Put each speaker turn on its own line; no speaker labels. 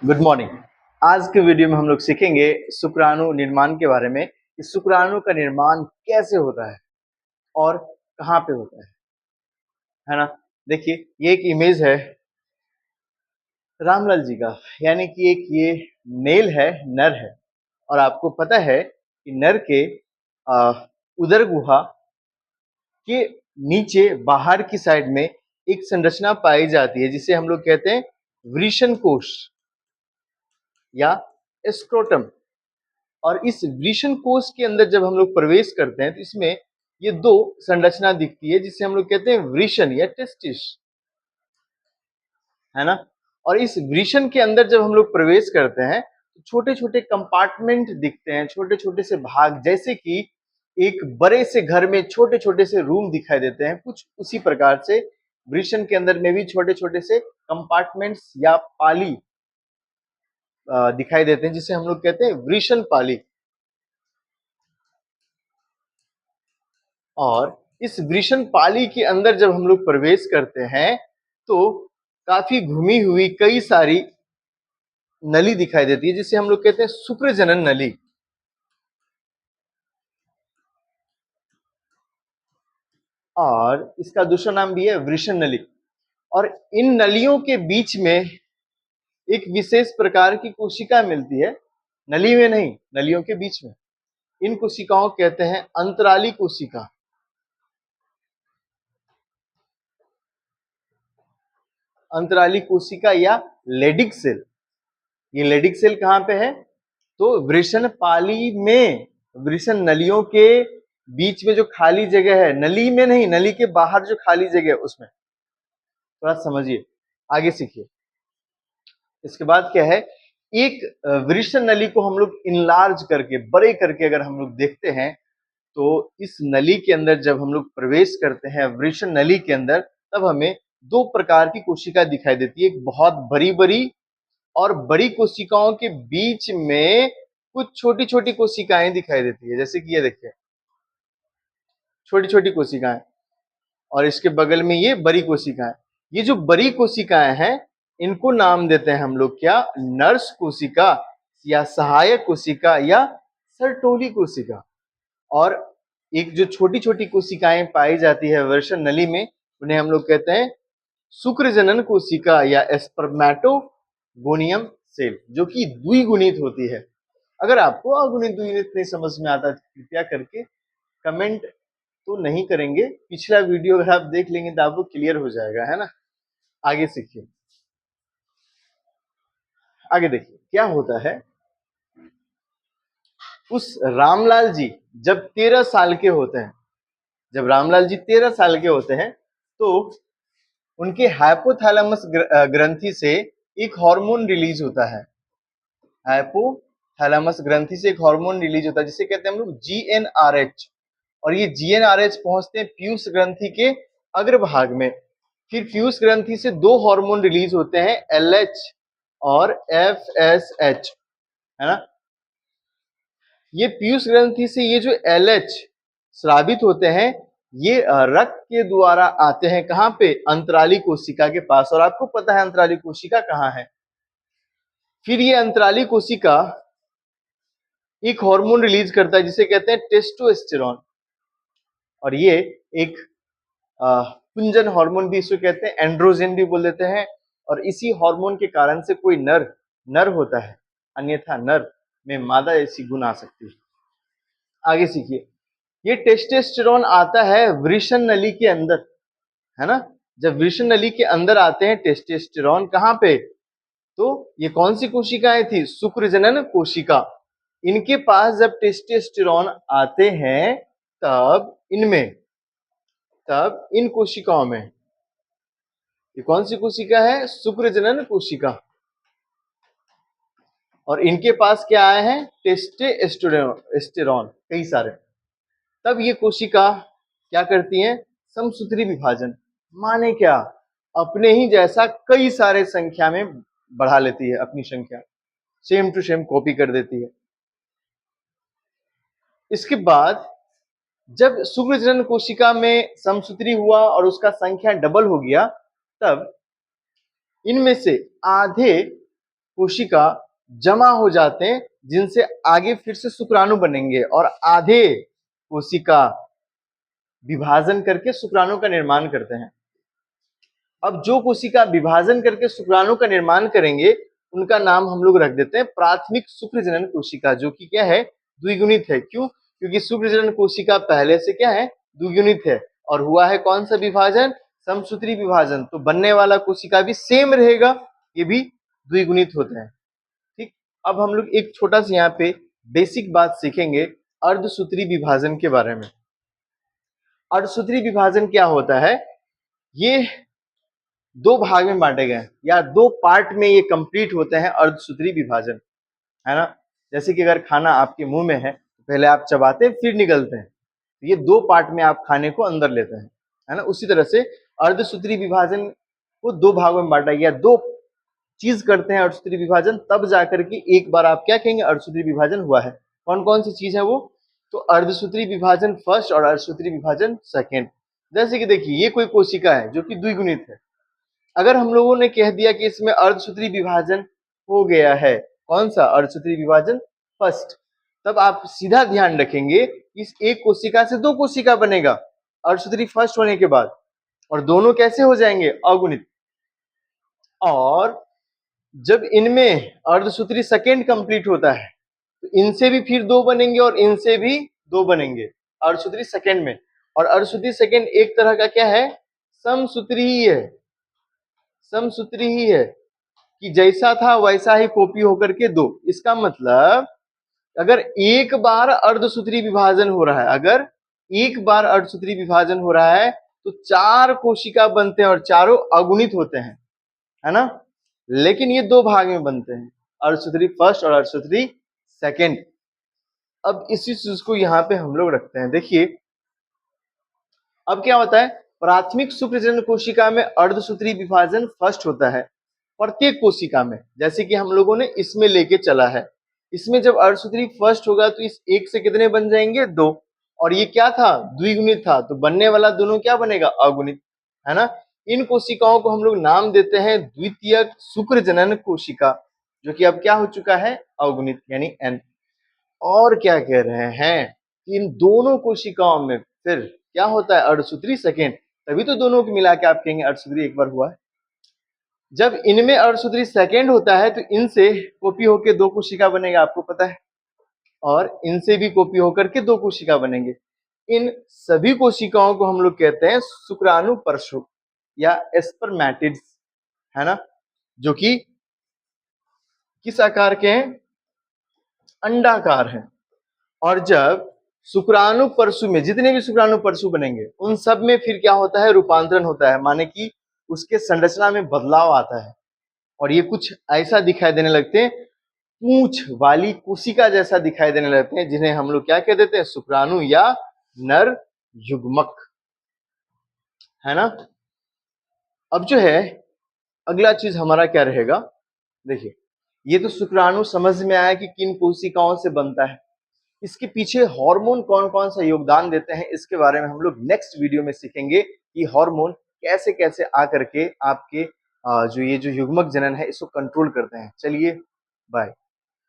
Good morning. आज के video में हम लोग सीखेंगे शुक्राणु निर्माण के बारे में कि शुक्राणु का निर्माण कैसे होता है और कहाँ पे होता है ना। देखिए, ये एक इमेज है रामलाल जी का, यानी कि एक ये मेल है, नर है। और आपको पता है कि नर के उदर गुहा के नीचे बाहर की साइड में एक संरचना पाई जाती है जिसे हम लोग कहते हैं वृषण कोश या स्क्रोटम। और इस वृषण कोश के अंदर जब हम लोग प्रवेश करते हैं तो इसमें ये दो संरचना दिखती है जिसे हम लोग कहते हैं वृषण या टेस्टिस, है ना। और इस वृषण के अंदर जब हम लोग प्रवेश करते हैं तो छोटे छोटे कंपार्टमेंट दिखते हैं, छोटे छोटे से भाग, जैसे कि एक बड़े से घर में छोटे छोटे से रूम दिखाई देते हैं। कुछ उसी प्रकार से वृषण के अंदर में भी छोटे छोटे से कंपार्टमेंट्स या पाली दिखाई देते हैं जिसे हम लोग कहते हैं वृषण पाली। और इस वृषण पाली के अंदर जब हम लोग प्रवेश करते हैं तो काफी घूमी हुई कई सारी नली दिखाई देती है जिसे हम लोग कहते हैं शुक्रजनन नली। और इसका दूसरा नाम भी है वृषण नली। और इन नलियों के बीच में एक विशेष प्रकार की कोशिका मिलती है, नली में नहीं, नलियों के बीच में। इन कोशिकाओं को कहते हैं अंतराली कोशिका। अंतराली कोशिका या लेडिक सेल। ये लेडिक सेल कहाँ पे है? तो वृषण पाली में, वृषण नलियों के बीच में जो खाली जगह है, नली में नहीं, नली के बाहर जो खाली जगह है उसमें। थोड़ा समझिए, आगे सीखिए। इसके बाद क्या है, एक वृषण नली को हम लोग इनलार्ज करके, बड़े करके अगर हम लोग देखते हैं तो इस नली के अंदर जब हम लोग प्रवेश करते हैं वृषण नली के अंदर, तब हमें दो प्रकार की कोशिका दिखाई देती है। एक बहुत बड़ी बड़ी, और बड़ी कोशिकाओं के बीच में कुछ छोटी छोटी कोशिकाएं दिखाई देती है, जैसे कि ये देखिए, छोटी छोटी कोशिकाएं। और इसके बगल में ये बड़ी कोशिकाएं। ये जो बड़ी कोशिकाएं हैं इनको नाम देते हैं हम लोग क्या? नर्स कोशिका या सहायक कोशिका या सर्टोली कोशिका। और एक जो छोटी छोटी कोशिकाएं पाई जाती है वृषण नली में, उन्हें हम लोग कहते हैं शुक्रजनन कोशिका या स्पर्मेटोगोनियम सेल, जो कि द्विगुणित होती है। अगर आपको अगुणित द्विगुणित नहीं समझ में आता तो कृपया करके कमेंट तो नहीं करेंगे, पिछला वीडियो अगर आप देख लेंगे तो आपको क्लियर हो जाएगा, है ना। आगे सीखिए, आगे देखिए क्या होता है। उस रामलाल जी जब 13 साल के होते हैं, जब रामलाल जी 13 साल के होते हैं तो उनके हाइपोथैलेमस ग्रंथि से एक हार्मोन रिलीज होता है। हाइपोथैलेमस ग्रंथि से एक हार्मोन रिलीज होता है जिसे कहते हैं हम लोग जीएनआरएच। और ये जीएनआरएच पहुंचते हैं पीयूष ग्रंथि के अग्रभाग में। फिर पीयूष ग्रंथि से दो हार्मोन रिलीज होते हैं, एलएच और एफएसएच, है ना। ये पीयूष ग्रंथि से ये जो एलएच स्रावित होते हैं, ये रक्त के द्वारा आते हैं कहाँ पे? अंतराली कोशिका के पास। और आपको पता है अंतराली कोशिका कहाँ है। फिर ये अंतराली कोशिका एक हार्मोन रिलीज करता है जिसे कहते हैं टेस्टोस्टेरोन। और ये एक पुंजन हार्मोन भी इसको कहते हैं, एंड्रोजन भी बोल देते हैं। और इसी हार्मोन के कारण से कोई नर नर होता है, अन्यथा नर में मादा ऐसी गुण आ सकती है। आगे सीखिए, ये टेस्टोस्टेरोन आता है वृषण नली के अंदर, है ना। जब वृषण नली के अंदर आते हैं टेस्टोस्टेरोन, कहाँ पे? तो ये कौन सी कोशिकाएं थी? शुक्रजनन कोशिका। इनके पास जब टेस्टोस्टेरोन आते हैं तब इनमें, तब इन कोशिकाओं में, ये कौन सी कोशिका है? शुक्रजनन कोशिका। और इनके पास क्या आए हैं? टेस्टोस्टेरोन कई सारे। तब ये कोशिका क्या करती हैं? समसूत्री विभाजन। माने क्या? अपने ही जैसा कई सारे संख्या में बढ़ा लेती है, अपनी संख्या सेम टू सेम कॉपी कर देती है। इसके बाद जब शुक्रजनन कोशिका में समसूत्री हुआ और उसका संख्या डबल हो गया, तब इनमें से आधे कोशिका जमा हो जाते हैं, जिनसे आगे फिर से शुक्राणु बनेंगे और आधे कोशिका विभाजन करके शुक्राणु का निर्माण करते हैं। अब जो कोशिका विभाजन करके शुक्राणु का निर्माण करेंगे, उनका नाम हम लोग रख देते हैं प्राथमिक शुक्रजनन कोशिका, जो कि क्या है, द्विगुणित है। क्यों? क्योंकि शुक्रजनन कोशिका पहले से क्या है, द्विगुणित है। और हुआ है कौन सा विभाजन? समसूत्री विभाजन। तो बनने वाला कोशिका भी सेम रहेगा, ये भी द्विगुणित होते हैं। ठीक, अब हम लोग एक छोटा सा यहाँ पे बेसिक बात सीखेंगे अर्धसूत्री विभाजन के बारे में। अर्धसूत्री विभाजन क्या होता है? ये दो भाग में बांटे गए या दो पार्ट में ये कंप्लीट होते हैं अर्धसूत्री विभाजन, है ना। जैसे कि अगर खाना आपके मुंह में है, पहले आप चबाते हैं फिर निगलते हैं, ये दो पार्ट में आप खाने को अंदर लेते हैं, है ना। उसी तरह से अर्धसूत्री विभाजन को दो भागों में बांटा गया, दो चीज करते हैं अर्धसूत्री विभाजन, तब जाकर के एक बार आप क्या कहेंगे, अर्धसूत्री विभाजन हुआ है। कौन कौन सी चीज है वो? तो अर्धसूत्री विभाजन फर्स्ट और अर्धसूत्री विभाजन सेकेंड। जैसे कि देखिए, ये कोई कोशिका है जो कि द्विगुणित है। अगर हम लोगों ने कह दिया कि इसमें अर्धसूत्री विभाजन हो गया है, कौन सा? अर्धसूत्री विभाजन फर्स्ट, तब आप सीधा ध्यान रखेंगे इस एक कोशिका से दो कोशिका बनेगा अर्धसूत्री फर्स्ट होने के बाद, और दोनों कैसे हो जाएंगे? अगुणित। और जब इनमें अर्धसूत्री सेकेंड कंप्लीट होता है, तो इनसे भी फिर दो बनेंगे और इनसे भी दो बनेंगे अर्धसूत्री सेकेंड में। और अर्धसूत्री सेकेंड एक तरह का क्या है? समसूत्री ही है, समसूत्री ही है, कि जैसा था वैसा ही कॉपी होकर के दो। इसका मतलब अगर एक बार अर्धसूत्री विभाजन हो रहा है, अगर एक बार अर्धसूत्री विभाजन हो रहा है, तो चार कोशिका बनते हैं और चारों अगुणित होते हैं, है ना। लेकिन ये दो भाग में बनते हैं, अर्धसूत्री फर्स्ट और अर्धसूत्री सेकेंड। अब इसी चीज को यहाँ पे हम लोग रखते हैं। देखिए अब क्या होता है, प्राथमिक शुक्रजनन कोशिका में अर्धसूत्री विभाजन फर्स्ट होता है प्रत्येक कोशिका में, जैसे कि हम लोगों ने इसमें लेके चला है। इसमें जब अर्धसूत्री फर्स्ट होगा तो इस एक से कितने बन जाएंगे? दो। और ये क्या था? द्विगुणित था, तो बनने वाला दोनों क्या बनेगा? अगुणित, है ना। इन कोशिकाओं को हम लोग नाम देते हैं द्वितीयक शुक्रजनन कोशिका, जो कि अब क्या हो चुका है? अगुणित, यानी एन। और क्या कह रहे हैं कि इन दोनों कोशिकाओं में फिर क्या होता है? अर्धसूत्री सेकेंड, तभी तो दोनों को मिला के आप कहेंगे अर्धसूत्री एक बार हुआ है। जब इनमें अर्धसूत्री सेकेंड होता है, तो इनसे कॉपी होकर दो कोशिका बनेगा, आपको पता है, और इनसे भी कॉपी होकर के दो कोशिका बनेंगे। इन सभी कोशिकाओं को हम लोग कहते हैं शुक्राणु परशु या एस्पर्मेटिड्स, है ना, जो कि किस आकार के हैं? अंडाकार हैं। और जब शुक्राणु परशु में जितने भी शुक्राणु परशु बनेंगे, उन सब में फिर क्या होता है? रूपांतरण होता है, माने कि उसके संरचना में बदलाव आता है, और ये कुछ ऐसा दिखाई देने लगते हैं, पूंछ वाली कोशिका जैसा दिखाई देने लगते हैं, जिन्हें हम लोग क्या कह देते हैं? शुक्राणु या नर युग्मक, है ना। अब जो है अगला चीज हमारा क्या रहेगा? देखिए, ये तो शुक्राणु समझ में आया कि किन कोशिकाओं से बनता है। इसके पीछे हार्मोन कौन कौन सा योगदान देते हैं, इसके बारे में हम लोग नेक्स्ट वीडियो में सीखेंगे कि हार्मोन कैसे कैसे आकर के आपके जो ये जो युग्मक जनन है इसको कंट्रोल करते हैं। चलिए, बाय।